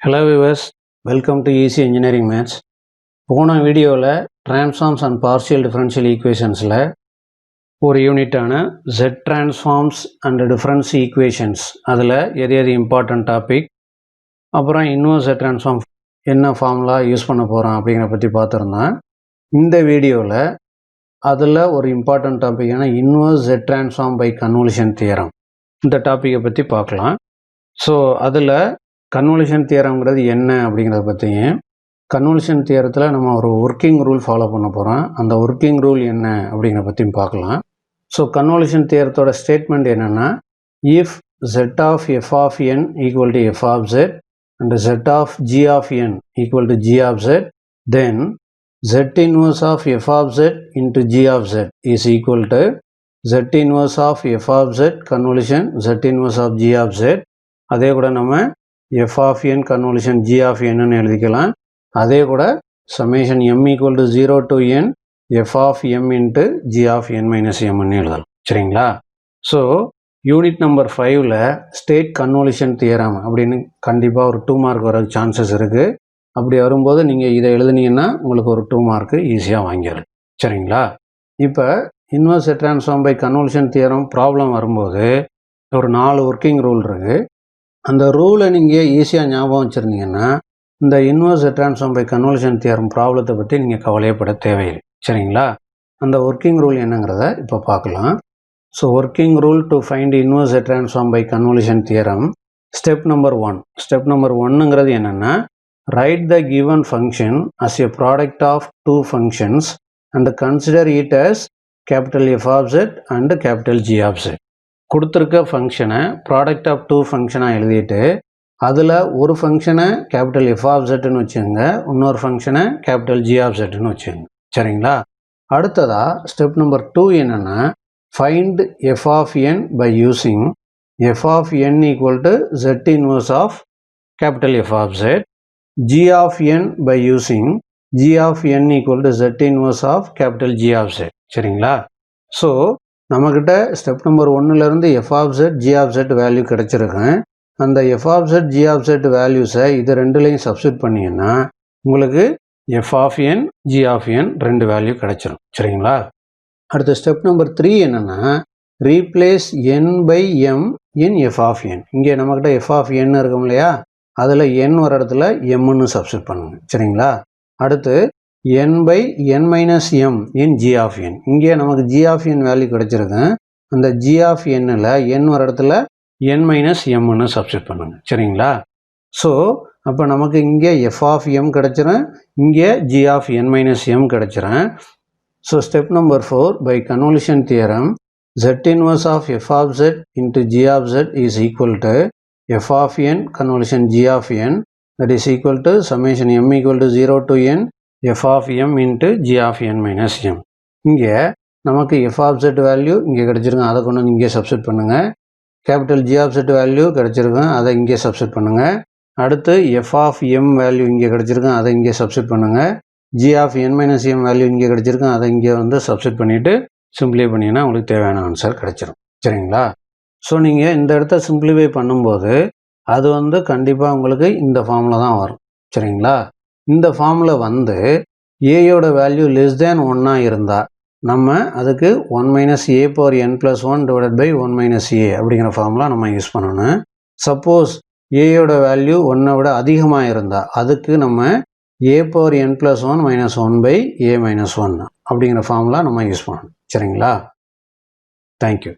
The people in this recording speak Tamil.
Hello viewers, welcome to Easy Engineering Maths. போன வீடியோவில் Transforms and Partial Differential Equationsல ஒரு யூனிட்டான Z Transforms and Difference Equations அதில் எது இம்பார்ட்டன்ட் டாபிக், அப்புறம் இன்வர்ஸ் Z Transform என்ன ஃபார்முலா யூஸ் பண்ண போகிறோம் அப்படிங்கிற பற்றி பார்த்துருந்தேன். இந்த வீடியோவில் அதில் ஒரு இம்பார்ட்டன்ட் டாபிக்கான inverse Z Transform by Convolution Theorem இந்த டாப்பிக்கை பற்றி பார்க்கலாம். ஸோ அதில் கன்வல்யூஷன் தியரம்ங்கிறது என்ன அப்படிங்கிறத பற்றியும், கன்வல்யூஷன் தியரத்தில் நம்ம ஒரு ஒர்க்கிங் ரூல் ஃபாலோ பண்ண போகிறோம், அந்த ஒர்க்கிங் ரூல் என்ன அப்படிங்கிறத பற்றியும் பார்க்கலாம். ஸோ கன்வல்யூஷன் தியரத்தோட ஸ்டேட்மெண்ட் என்னென்னா, if z of f of n equal to f of z and z of g of n equal to g of z, then z inverse of f of z into g of z is equal to z inverse of f of z convolution z inverse of g of z. அதே கூட நம்ம f of n convolution g of n ன்னு எழுதிக்கலாம். அதே கூட summation m equal to 0 to n f of m into g of n minus m ன்னு எழுதலாம். சரிங்களா? ஸோ யூனிட் நம்பர் 5ல் ஸ்டேட் கன்வல்யூஷன் தியரம் அப்படின்னு கண்டிப்பாக ஒரு 2 மார்க் வர சான்சஸ் இருக்குது. அப்படி வரும்போது நீங்கள் இதை எழுதுனீங்கன்னா உங்களுக்கு ஒரு 2 மார்க்கு ஈஸியாக வாங்கிடும். சரிங்களா? இப்போ inverse transform by convolution theorem problem வரும்போது ஒரு 4 ஒர்க்கிங் ரூல் இருக்குது. அந்த ரூலை நீங்கள் ஈஸியாக ஞாபகம் வச்சுருந்தீங்கன்னா இந்த inverse transform by convolution theorem ப்ராப்ளத்தை பற்றி நீங்கள் கவலையப்பட தேவையில்லை. சரிங்களா? அந்த ஒர்க்கிங் ரூல் என்னங்கிறத இப்போ பார்க்கலாம். So working rule to find inverse transform by convolution theorem, step number 1ங்கிறது என்னென்னா, write the given function as a product of 2 functions and consider it as capital F of Z and capital G of Z. கொடுத்துருக்க ஃபங்க்ஷனை ப்ராடக்ட் ஆஃப் 2 ஃபங்க்ஷனாக எழுதிட்டு அதில் ஒரு ஃபங்க்ஷனை கேபிட்டல் F ஆஃப் Zன்னு வச்சுக்கோங்க, இன்னொரு ஃபங்க்ஷனை கேபிட்டல் G ஆஃப் Zன்னு வச்சுக்கோங்க. சரிங்களா? அடுத்ததாக ஸ்டெப் நம்பர் 2 என்னென்னா, find F of n by using F of n equal to Z inverse of capital F of Z, G of n by using G of n equal to Z inverse of capital G of Z. சரிங்களா? ஸோ நம்மக்கிட்ட ஸ்டெப் நம்பர் 1லேருந்து F of Z, G of Z value கிடச்சிருக்கேன். அந்த F of Z, G of Z வேல்யூஸை இது ரெண்டுலேயும் சப்ஸ்டிட் பண்ணிங்கன்னா உங்களுக்கு F of n, G of n ரெண்டு வேல்யூ கிடச்சிரும். சரிங்களா? அடுத்த ஸ்டெப் நம்பர் 3 என்னென்னா, replace n by m in F of n. இங்கே நம்மக்கிட்ட F ஆஃப் n இருக்கும் இல்லையா, அதில் n ஒரு இடத்துல mன்னு சப்ஸ்டிட் பண்ணுங்க. சரிங்களா? அடுத்து n by n minus m in g of n. இங்கே நமக்கு g of n வேல்யூ கிடச்சிருக்கு. அந்த g of nல n ஒரு இடத்துல n minus mன்னு சப்ஸ்டிட் பண்ணுங்க. சரிங்களா? ஸோ அப்போ நமக்கு இங்கே f of m கிடச்சிரும், இங்கே g of n minus m கிடச்சிரும். So step number 4, by convolution theorem z inverse of f of z into g of z is equal to f of n convolution g of n, that is equal to summation m equal to 0 to n f of m into g of n minus m. இங்கே நமக்கு f of z வேல்யூ இங்கே கிடச்சிருங்க, அதை கொண்டு வந்து இங்கே சப்ஸ்டிட் பண்ணுங்கள். Capital G of z value கிடச்சிருக்கும், அதை இங்கே சப்ஸ்டிட் பண்ணுங்கள். அடுத்து f of m வேல்யூ இங்கே கிடச்சிருக்கும், அதை இங்கே சப்ஸ்டிட் பண்ணுங்கள். g of n minus m value இங்கே கிடச்சிருக்கும், அதை இங்கே வந்து சப்ஸ்டிட் பண்ணிவிட்டு சிம்பிளை பண்ணிங்கன்னா உங்களுக்கு தேவையான ஆன்சர் கிடச்சிரும். சரிங்களா? ஸோ நீங்கள் இந்த இடத்த சிம்பிளிஃபை பண்ணும்போது அது வந்து கண்டிப்பாக உங்களுக்கு இந்த ஃபார்மில் தான் வரும். சரிங்களா? இந்த ஃபார்மில் வந்து ஏயோட வேல்யூ லெஸ் தேன் 1 இருந்தால் நம்ம அதுக்கு 1 minus A power n + 1 divided by 1 minus A அப்படிங்கிற ஃபார்முலா நம்ம யூஸ் பண்ணணும். சப்போஸ் ஏயோட வேல்யூ 1 விட அதிகமாக இருந்தால் அதுக்கு நம்ம a power n + 1 minus 1 by a minus 1 அப்படிங்கிற ஃபார்முலா நம்ம யூஸ் பண்ணணும். சரிங்களா? தேங்க்யூ.